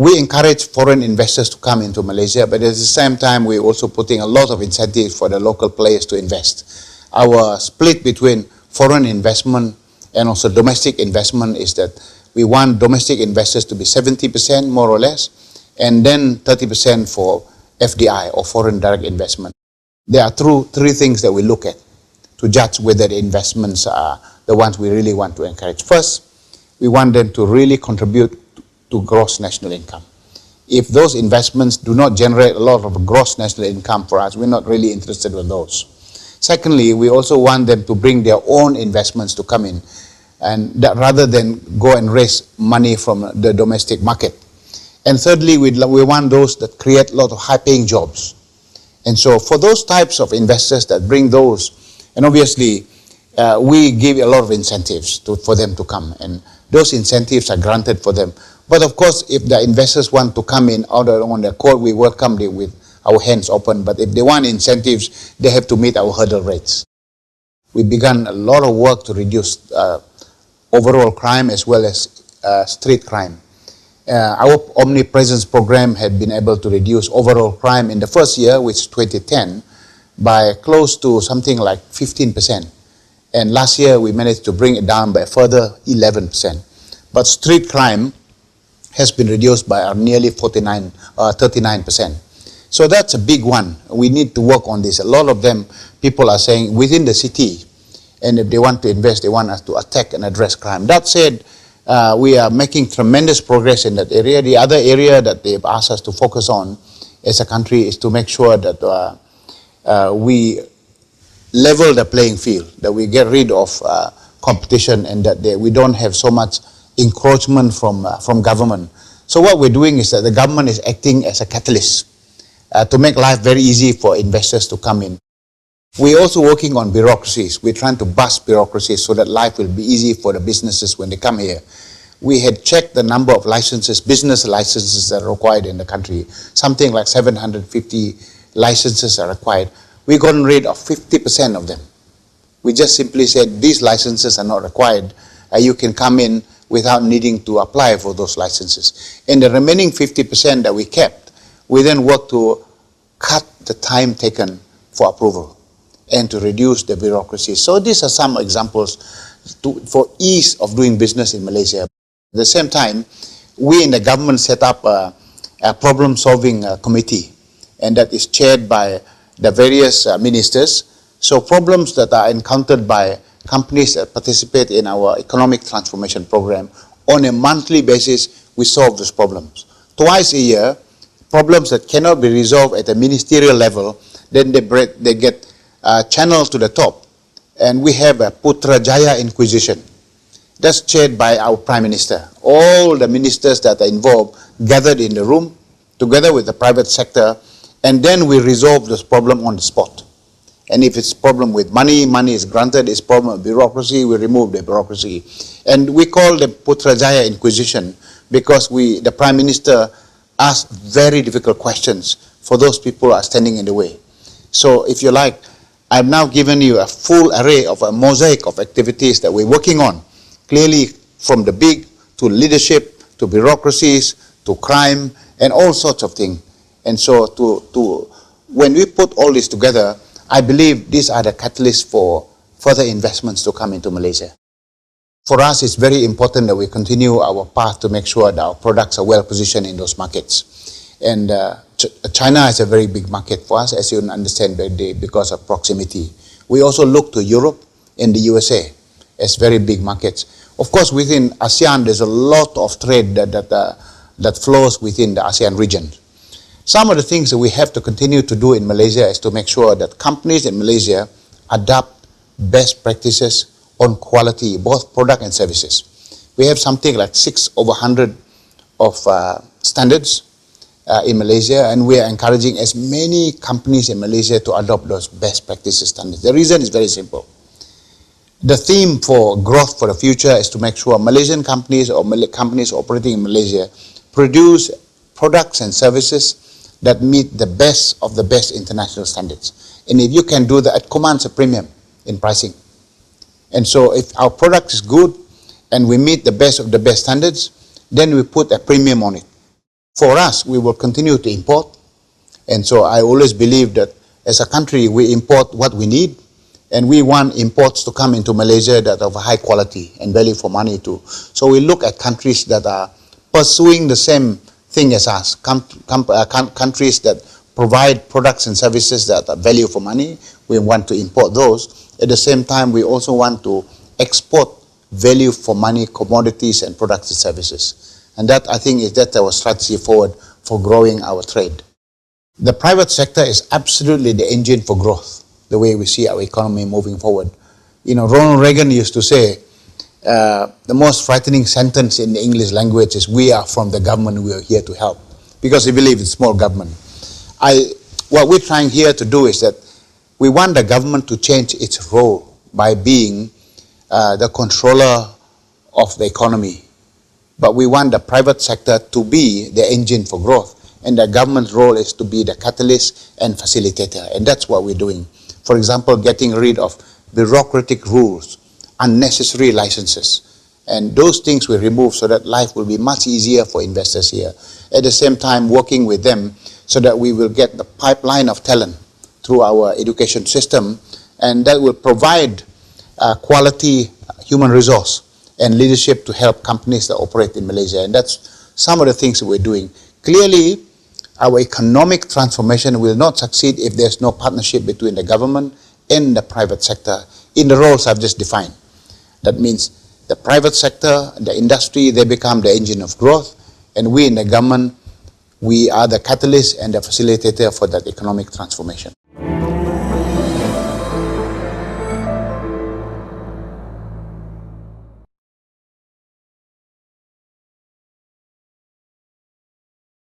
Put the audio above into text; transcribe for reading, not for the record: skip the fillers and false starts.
We encourage foreign investors to come into Malaysia, but at the same time, we're also putting a lot of incentives for the local players to invest. Our split between foreign investment and also domestic investment is that we want domestic investors to be 70% more or less, and then 30% for FDI or foreign direct investment. There are three things that we look at to judge whether the investments are the ones we really want to encourage. First, we want them to really contribute to gross national income. If those investments do not generate a lot of gross national income for us, we're not really interested in those. Secondly, we also want them to bring their own investments to come in, and that rather than go and raise money from the domestic market. And thirdly, we want those that create a lot of high-paying jobs. And so for those types of investors that bring those, and obviously we give a lot of incentives for them to come, and those incentives are granted for them. But of course, if the investors want to come in on their call, we welcome them with our hands open. But if they want incentives, they have to meet our hurdle rates. We began a lot of work to reduce overall crime as well as street crime. Our Omnipresence program had been able to reduce overall crime in the first year, which is 2010, by close to something like 15%. And last year, we managed to bring it down by a further 11%. But street crime has been reduced by nearly 39%. So that's a big one. We need to work on this. A lot of them, people are saying within the city, and if they want to invest, they want us to attack and address crime. That said, we are making tremendous progress in that area. The other area that they've asked us to focus on as a country is to make sure that we level the playing field, that we get rid of competition, and that we don't have so much encroachment from government. So what we're doing is that the government is acting as a catalyst to make life very easy for investors to come in. We're also working on bureaucracies. We're trying to bust bureaucracies so that life will be easy for the businesses when they come here. We had checked the number of licenses, business licenses that are required in the country. Something like 750 licenses are required. We've gotten rid of 50% of them. We just simply said these licenses are not required. You can come in without needing to apply for those licenses. And the remaining 50% that we kept, we then worked to cut the time taken for approval and to reduce the bureaucracy. So these are some examples for ease of doing business in Malaysia. At the same time, we in the government set up a problem-solving committee, and that is chaired by the various ministers. So problems that are encountered by companies that participate in our economic transformation program, on a monthly basis, we solve those problems. Twice a year, problems that cannot be resolved at a ministerial level, then they get channeled to the top. And we have a Putrajaya Inquisition. That's chaired by our Prime Minister. All the ministers that are involved gathered in the room together with the private sector, and then we resolve this problem on the spot. And if it's a problem with money, money is granted. It's a problem with bureaucracy, we remove the bureaucracy. And we call the Putrajaya Inquisition because the Prime Minister asks very difficult questions for those people who are standing in the way. So if you like, I've now given you a full array of a mosaic of activities that we're working on. Clearly from the big to leadership, to bureaucracies, to crime, and all sorts of things. And so when we put all this together, I believe these are the catalysts for further investments to come into Malaysia. For us, it's very important that we continue our path to make sure that our products are well positioned in those markets. And China is a very big market for us, as you understand, because of proximity. We also look to Europe and the USA as very big markets. Of course, within ASEAN, there's a lot of trade that flows within the ASEAN region. Some of the things that we have to continue to do in Malaysia is to make sure that companies in Malaysia adopt best practices on quality, both product and services. We have something like 6 over 100 of standards in Malaysia, and we are encouraging as many companies in Malaysia to adopt those best practices standards. The reason is very simple. The theme for growth for the future is to make sure Malaysian companies or companies operating in Malaysia produce products and services that meet the best of the best international standards. And if you can do that, it commands a premium in pricing. And so if our product is good and we meet the best of the best standards, then we put a premium on it. For us, we will continue to import. And so I always believe that as a country, we import what we need, and we want imports to come into Malaysia that are of high quality and value for money too. So we look at countries that are pursuing the same thing as us, countries that provide products and services that are value for money. We want to import those. At the same time, we also want to export value for money commodities and products and services. And that, I think, is our strategy forward for growing our trade. The private sector is absolutely the engine for growth, the way we see our economy moving forward. You know, Ronald Reagan used to say, the most frightening sentence in the English language is, "We are from the government, we are here to help," because he believes in small government. What we're trying here to do is that we want the government to change its role by being the controller of the economy. But we want the private sector to be the engine for growth. And the government's role is to be the catalyst and facilitator. And that's what we're doing. For example, getting rid of bureaucratic rules, unnecessary licenses. And those things we remove so that life will be much easier for investors here. At the same time, working with them so that we will get the pipeline of talent through our education system, and that will provide quality human resource and leadership to help companies that operate in Malaysia. And that's some of the things that we're doing. Clearly, our economic transformation will not succeed if there's no partnership between the government and the private sector in the roles I've just defined. That means the private sector, the industry, they become the engine of growth, and we in the government, we are the catalyst and the facilitator for that economic transformation.